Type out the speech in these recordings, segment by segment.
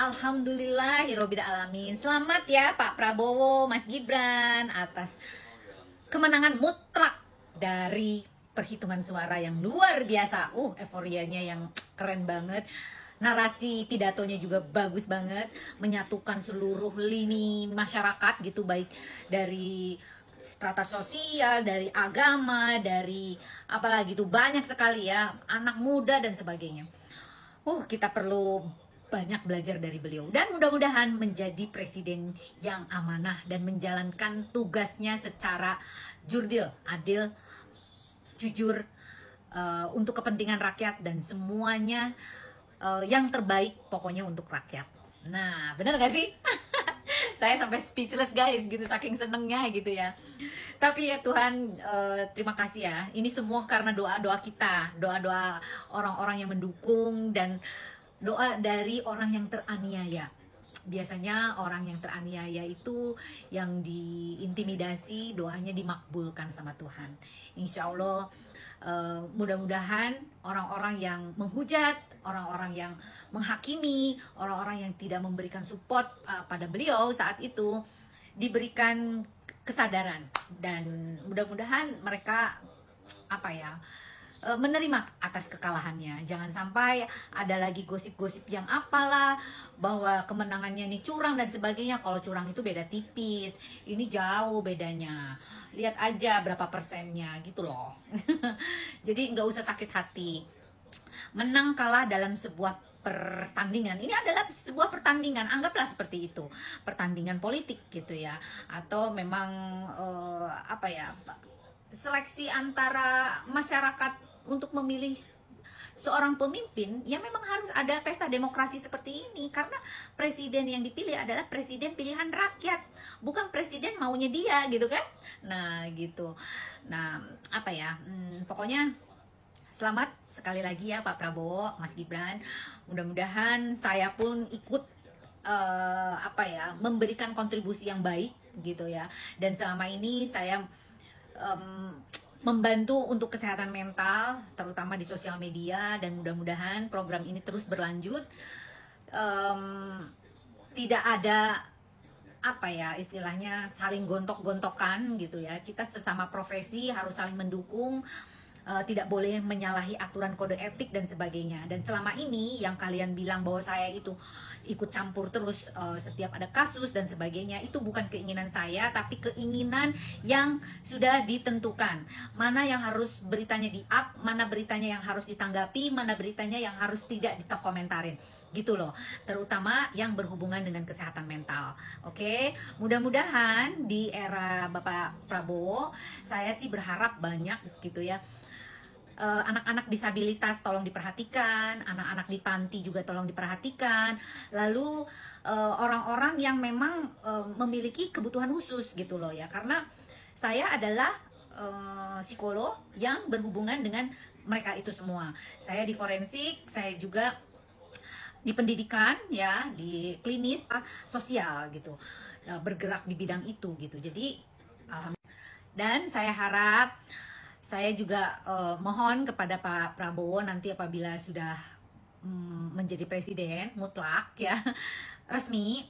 Alhamdulillahirobbil alamin. Selamat ya Pak Prabowo, Mas Gibran atas kemenangan mutlak dari perhitungan suara yang luar biasa. Euforianya yang keren banget. Narasi pidatonya juga bagus banget, menyatukan seluruh lini masyarakat gitu, baik dari strata sosial, dari agama, dari apalagi tuh banyak sekali ya, anak muda dan sebagainya. Kita perlu banyak belajar dari beliau dan mudah-mudahan menjadi presiden yang amanah dan menjalankan tugasnya secara jurdil, adil, jujur, untuk kepentingan rakyat dan semuanya yang terbaik pokoknya untuk rakyat. Nah, benar gak sih? Saya sampai speechless guys gitu, saking senengnya gitu ya. Tapi ya Tuhan, terima kasih ya. Ini semua karena doa-doa kita, doa-doa orang-orang yang mendukung dan doa dari orang yang teraniaya. Biasanya orang yang teraniaya itu yang diintimidasi, doanya dimakbulkan sama Tuhan. Insya Allah, mudah-mudahan orang-orang yang menghujat, orang-orang yang menghakimi, orang-orang yang tidak memberikan support pada beliau saat itu diberikan kesadaran dan mudah-mudahan mereka menerima atas kekalahannya. Jangan sampai ada lagi gosip-gosip yang apalah bahwa kemenangannya ini curang dan sebagainya. Kalau curang itu beda tipis, ini jauh bedanya. Lihat aja berapa persennya gitu loh. Jadi nggak usah sakit hati. Menang kalah dalam sebuah pertandingan, ini adalah sebuah pertandingan, anggaplah seperti itu, pertandingan politik gitu ya, atau memang seleksi antara masyarakat untuk memilih seorang pemimpin. Ya memang harus ada pesta demokrasi seperti ini karena presiden yang dipilih adalah presiden pilihan rakyat, bukan presiden maunya dia gitu kan. Nah gitu. Nah pokoknya selamat sekali lagi ya Pak Prabowo, Mas Gibran. Mudah-mudahan saya pun ikut memberikan kontribusi yang baik gitu ya. Dan selama ini saya membantu untuk kesehatan mental, terutama di sosial media, dan mudah-mudahan program ini terus berlanjut. Tidak ada istilahnya saling gontok-gontokan gitu ya. Kita sesama profesi harus saling mendukung, tidak boleh menyalahi aturan kode etik dan sebagainya. Dan selama ini yang kalian bilang bahwa saya itu ikut campur terus setiap ada kasus dan sebagainya, itu bukan keinginan saya, tapi keinginan yang sudah ditentukan. Mana yang harus beritanya di up, mana beritanya yang harus ditanggapi, mana beritanya yang harus tidak dikomentarin gitu loh, terutama yang berhubungan dengan kesehatan mental. Oke, mudah-mudahan di era Bapak Prabowo, saya sih berharap banyak gitu ya, anak-anak disabilitas tolong diperhatikan, anak-anak di panti juga tolong diperhatikan, lalu orang-orang yang memang memiliki kebutuhan khusus gitu loh ya, karena saya adalah psikolog yang berhubungan dengan mereka itu semua. Saya di forensik, saya juga di pendidikan ya, di klinis sosial gitu, bergerak di bidang itu gitu. Jadi alhamdulillah, dan saya harap, saya juga mohon kepada Pak Prabowo nanti apabila sudah menjadi presiden mutlak ya, resmi,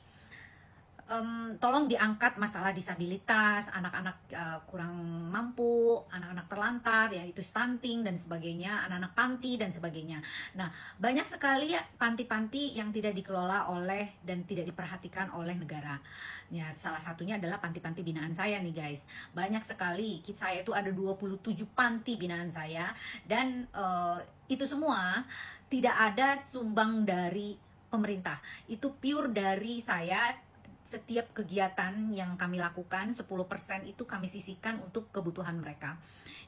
tolong diangkat masalah disabilitas, anak-anak kurang mampu, anak-anak terlantar, ya itu stunting dan sebagainya, anak-anak panti dan sebagainya. Nah, banyak sekali ya panti-panti yang tidak dikelola oleh dan tidak diperhatikan oleh negara. Ya, salah satunya adalah panti-panti binaan saya nih guys. Banyak sekali, saya itu ada 27 panti binaan saya, dan itu semua tidak ada sumbang dari pemerintah. Itu pure dari saya. Setiap kegiatan yang kami lakukan 10% itu kami sisihkan untuk kebutuhan mereka.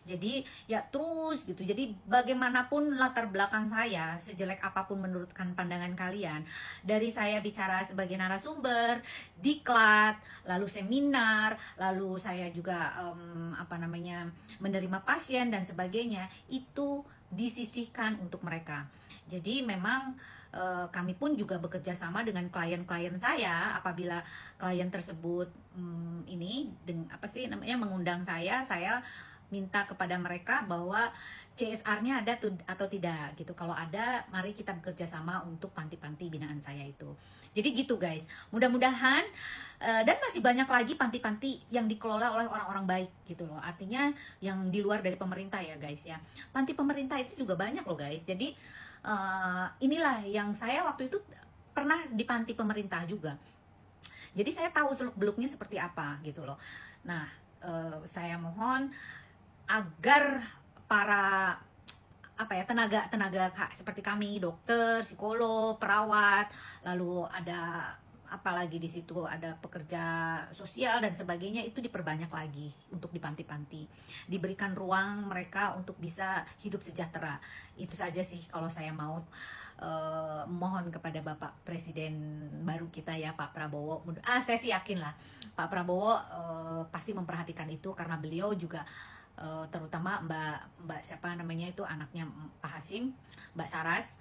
Jadi ya terus gitu. Jadi bagaimanapun latar belakang saya, sejelek apapun menurutkan pandangan kalian, dari saya bicara sebagai narasumber, diklat, lalu seminar, lalu saya juga menerima pasien dan sebagainya, itu disisihkan untuk mereka. Jadi memang kami pun juga bekerja sama dengan klien-klien saya. Apabila klien tersebut mengundang saya minta kepada mereka bahwa CSR-nya ada atau tidak gitu. Kalau ada, mari kita bekerja sama untuk panti-panti binaan saya itu. Jadi gitu guys, mudah-mudahan dan masih banyak lagi panti-panti yang dikelola oleh orang-orang baik gitu loh. Artinya yang di luar dari pemerintah ya guys ya. Panti pemerintah itu juga banyak loh guys. Jadi inilah yang saya waktu itu pernah di panti pemerintah juga. Jadi saya tahu seluk-beluknya seperti apa gitu loh. Nah, saya mohon agar para tenaga seperti kami, dokter, psikolog, perawat, lalu ada apalagi di situ ada pekerja sosial dan sebagainya, itu diperbanyak lagi untuk di panti-panti, diberikan ruang mereka untuk bisa hidup sejahtera. Itu saja sih kalau saya mau mohon kepada Bapak Presiden baru kita ya, Pak Prabowo. Saya sih yakin lah Pak Prabowo pasti memperhatikan itu, karena beliau juga terutama Mbak siapa namanya itu, anaknya Pak Hasim, Mbak Saras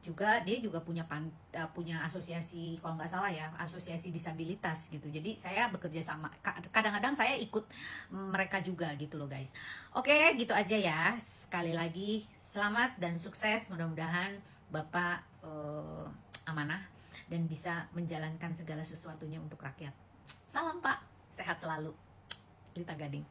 juga, dia juga punya asosiasi, kalau nggak salah ya, asosiasi disabilitas gitu. Jadi saya bekerja sama, kadang-kadang saya ikut mereka juga gitu loh guys. Oke, gitu aja ya. Sekali lagi selamat dan sukses, mudah-mudahan Bapak amanah dan bisa menjalankan segala sesuatunya untuk rakyat. Salam Pak, sehat selalu. Lita Gading.